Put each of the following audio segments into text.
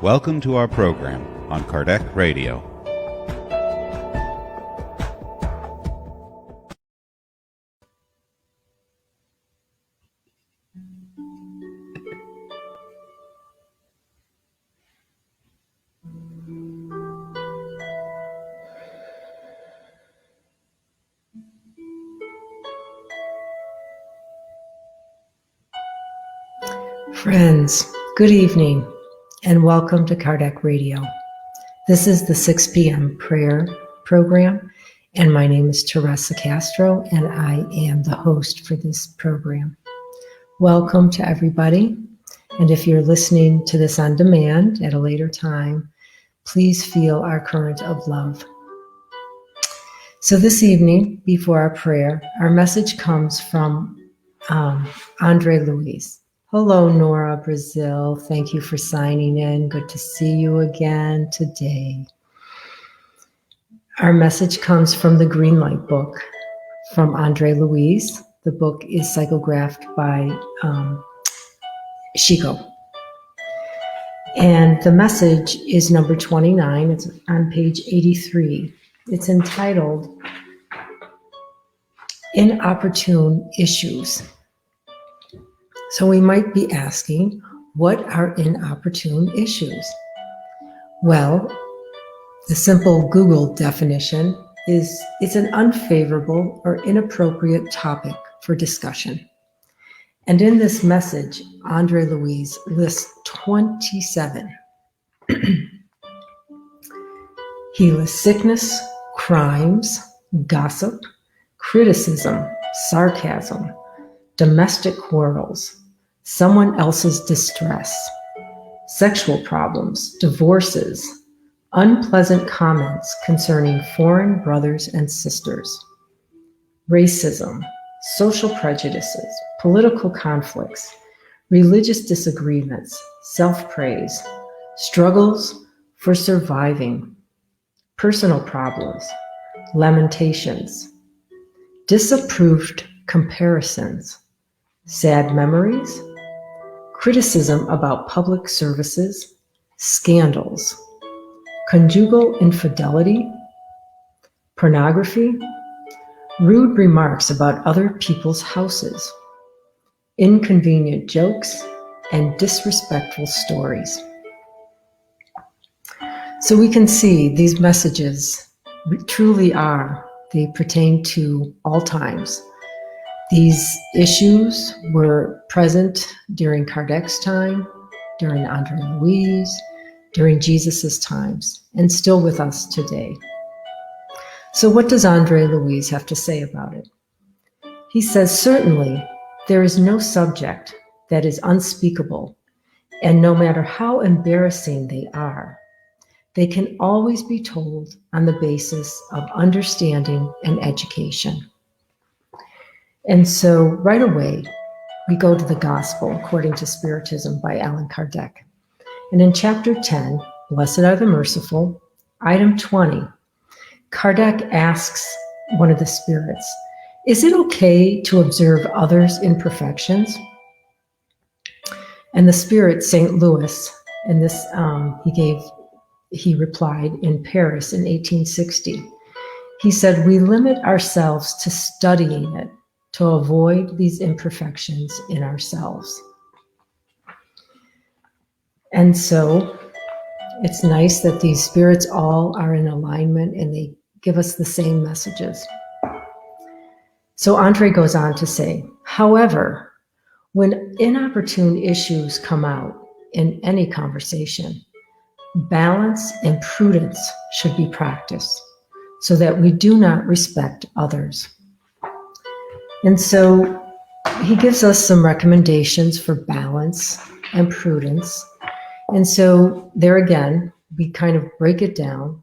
Welcome to our program on Kardec Radio. Friends, good evening and welcome to Kardec Radio. This is the 6 p.m. prayer program, and my name is Teresa Castro, and I am the host for this program. Welcome to everybody, and if you're listening to this on demand at a later time, please feel our current of love. So this evening, before our prayer, our message comes from Andre Luis. Hello, Nora Brazil. Thank you for signing in. Good to see you again today. Our message comes from the Green Light book from Andre Luis. The book is psychographed by Chico. And the message is number 29. It's on page 83. It's entitled Inopportune Issues. So we might be asking, what are inopportune issues? Well, the simple Google definition is it's an unfavorable or inappropriate topic for discussion. And in this message, Andre Luis lists 27. He lists sickness, crimes, gossip, criticism, sarcasm, domestic quarrels, someone else's distress, sexual problems, divorces, unpleasant comments concerning foreign brothers and sisters, racism, social prejudices, political conflicts, religious disagreements, self-praise, struggles for surviving, personal problems, lamentations, disapproved comparisons, sad memories, criticism about public services, scandals, conjugal infidelity, pornography, rude remarks about other people's houses, inconvenient jokes, and disrespectful stories. So we can see these messages truly they pertain to all times. These issues were present during Kardec's time, during Andre Luis, during Jesus's times, and still with us today. So what does Andre Luis have to say about it? He says, certainly, there is no subject that is unspeakable, and no matter how embarrassing they are, they can always be told on the basis of understanding and education. And so right away, we go to the Gospel according to Spiritism by Allan Kardec. And in chapter 10, Blessed are the Merciful, item 20, Kardec asks one of the spirits, is it okay to observe others' imperfections? And the spirit, St. Louis, and this he replied in Paris in 1860. He said, we limit ourselves to studying it, to avoid these imperfections in ourselves. And so it's nice that these spirits all are in alignment and they give us the same messages. So Andre goes on to say, however, when inopportune issues come out in any conversation, balance and prudence should be practiced so that we do not respect others. And so he gives us some recommendations for balance and prudence. And so there again, we kind of break it down.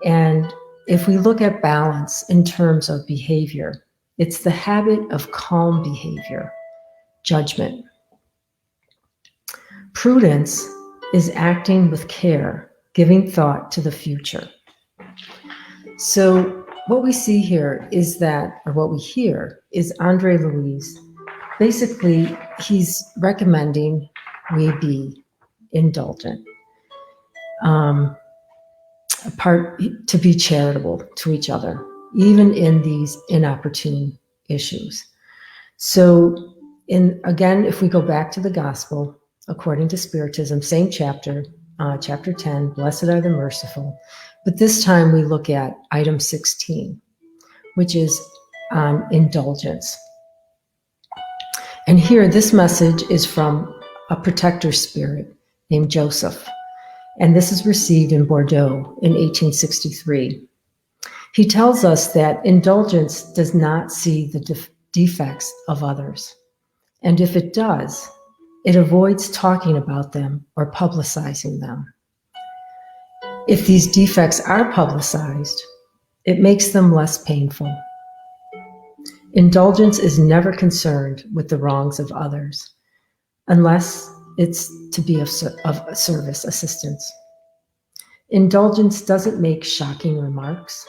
And if we look at balance in terms of behavior, it's the habit of calm behavior, judgment. Prudence is acting with care, giving thought to the future. So what we see here is that, or what we hear is Andre Luis. Basically, he's recommending we be indulgent. to be charitable to each other, even in these inopportune issues. So, again, if we go back to the gospel, according to Spiritism, same chapter, chapter 10, Blessed are the merciful. But this time we look at item 16, which is on indulgence. And here, this message is from a protector spirit named Joseph. And this is received in Bordeaux in 1863. He tells us that indulgence does not see the defects of others. And if it does, it avoids talking about them or publicizing them. If these defects are publicized, it makes them less painful. Indulgence is never concerned with the wrongs of others, unless it's to be of service, assistance. Indulgence doesn't make shocking remarks.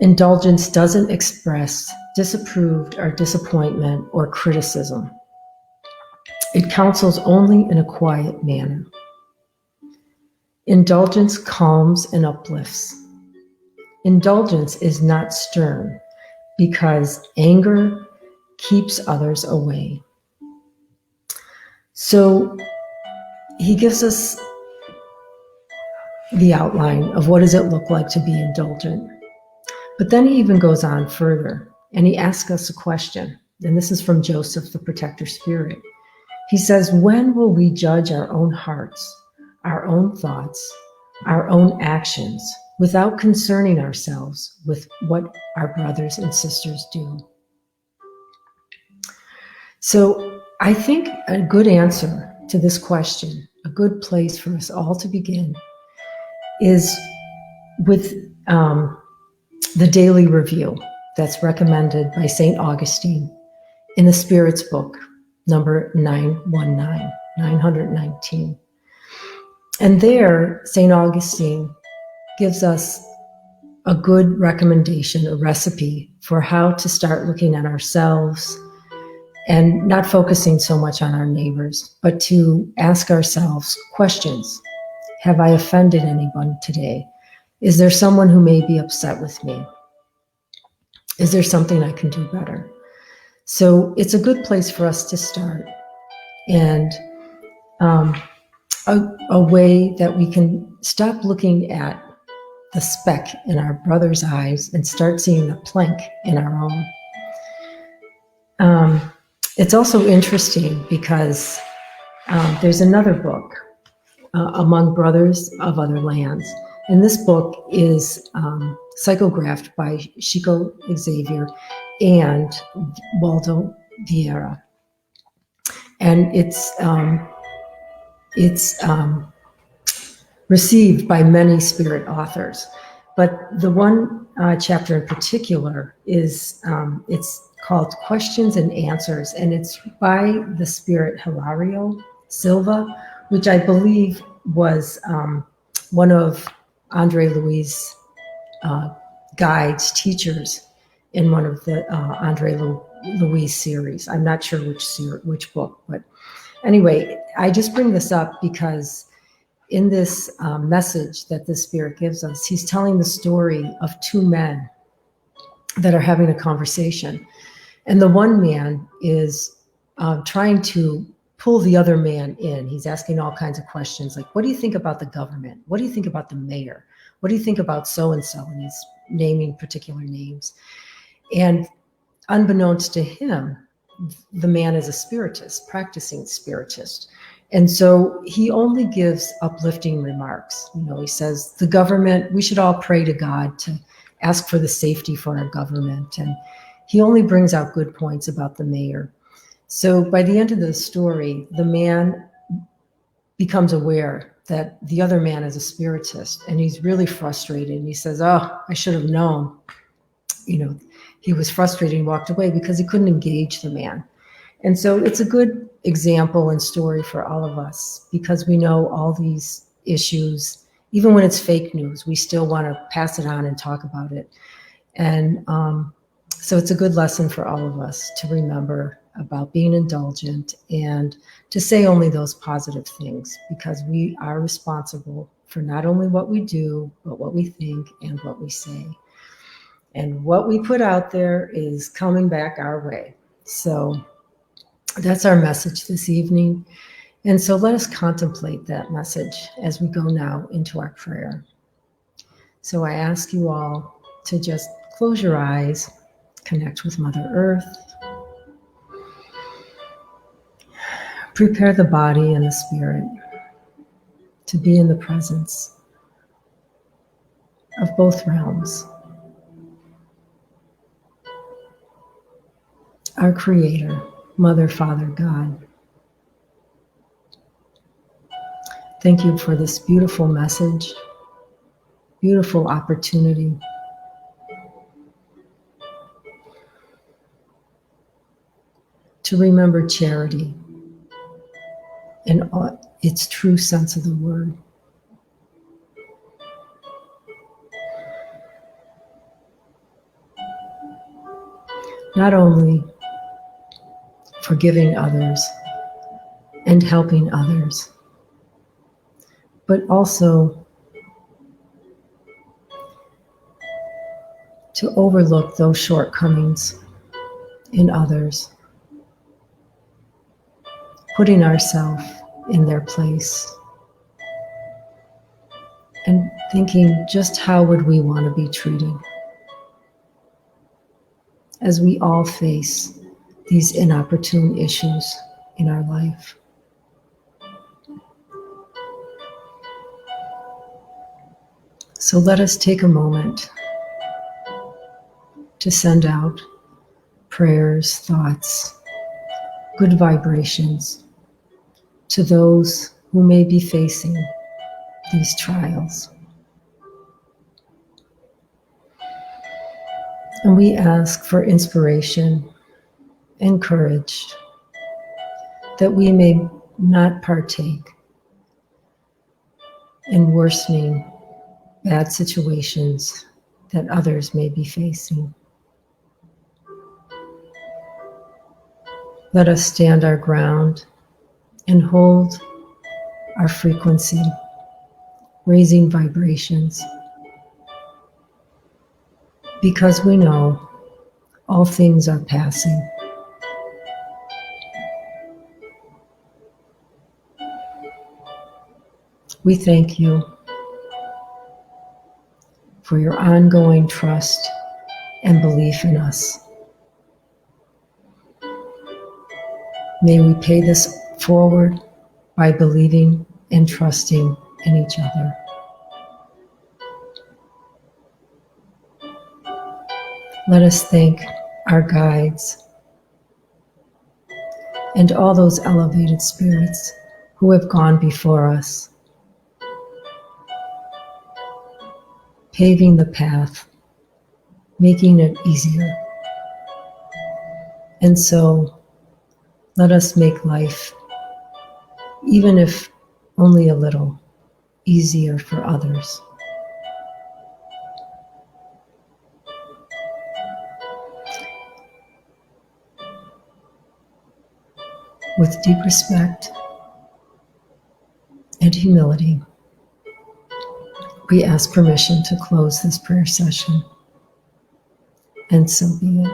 Indulgence doesn't express disapproved or disappointment or criticism. It counsels only in a quiet manner. Indulgence calms and uplifts. Indulgence is not stern because anger keeps others away. So he gives us the outline of what does it look like to be indulgent. But then he even goes on further and he asks us a question. And this is from Joseph, the protector spirit. He says, when will we judge our own hearts, our own thoughts, our own actions, without concerning ourselves with what our brothers and sisters do? So I think a good answer to this question, a good place for us all to begin, is with the daily review that's recommended by St. Augustine in the Spirit's book, number 919. And there, St. Augustine gives us a good recommendation, a recipe for how to start looking at ourselves and not focusing so much on our neighbors, but to ask ourselves questions. Have I offended anyone today? Is there someone who may be upset with me? Is there something I can do better? So it's a good place for us to start, and a way that we can stop looking at the speck in our brother's eyes and start seeing the plank in our own. It's also interesting because there's another book, Among Brothers of Other Lands. And this book is psychographed by Chico Xavier and Waldo Vieira. And it's received by many spirit authors. But the one chapter in particular is, it's called Questions and Answers, and it's by the spirit Hilario Silva, which I believe was one of Andre Louis' guides, teachers in one of the Andre Louis series. I'm not sure which book, but anyway, I just bring this up because in this message that the Spirit gives us, he's telling the story of two men that are having a conversation. And the one man is trying to pull the other man in. He's asking all kinds of questions like, what do you think about the government? What do you think about the mayor? What do you think about so-and-so? And he's naming particular names. And unbeknownst to him, the man is a spiritist, practicing spiritist. And so he only gives uplifting remarks. You know, he says, the government, we should all pray to God to ask for the safety for our government. And he only brings out good points about the mayor. So by the end of the story, the man becomes aware that the other man is a spiritist, and he's really frustrated. And he says, oh, I should have known. You know, he was frustrated and walked away because he couldn't engage the man. And so it's a good example and story for all of us, because we know all these issues, even when it's fake news, we still want to pass it on and talk about it. And so it's a good lesson for all of us to remember about being indulgent and to say only those positive things, because we are responsible for not only what we do, but what we think and what we say. And what we put out there is coming back our way. So that's our message this evening. And so let us contemplate that message as we go now into our prayer. So I ask you all to just close your eyes, connect with Mother Earth, prepare the body and the spirit to be in the presence of both realms. Our Creator, Mother, Father, God. Thank you for this beautiful message, beautiful opportunity to remember charity in its true sense of the word. Not only forgiving others and helping others, but also to overlook those shortcomings in others, putting ourselves in their place and thinking, just how would we want to be treated as we all face these inopportune issues in our life. So let us take a moment to send out prayers, thoughts, good vibrations to those who may be facing these trials. And we ask for inspiration and courage that we may not partake in worsening bad situations that others may be facing. Let us stand our ground and hold our frequency, raising vibrations, because we know all things are passing. We thank you for your ongoing trust and belief in us. May we pay this forward by believing and trusting in each other. Let us thank our guides and all those elevated spirits who have gone before us, paving the path, making it easier. And so let us make life, even if only a little, easier for others. With deep respect and humility, we ask permission to close this prayer session. And so be it.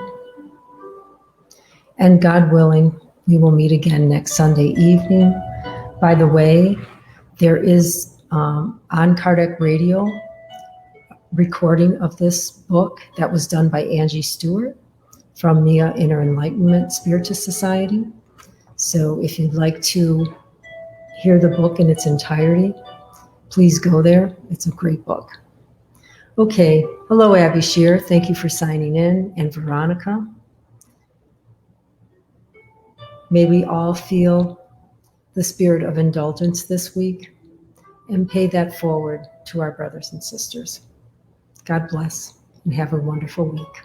And God willing, we will meet again next Sunday evening. By the way, there is on Kardec Radio recording of this book that was done by Angie Stewart from Nia Inner Enlightenment Spiritist Society. So if you'd like to hear the book in its entirety, please go there. It's a great book. Okay. Hello, Abby Shear. Thank you for signing in. And Veronica. May we all feel the spirit of indulgence this week and pay that forward to our brothers and sisters. God bless and have a wonderful week.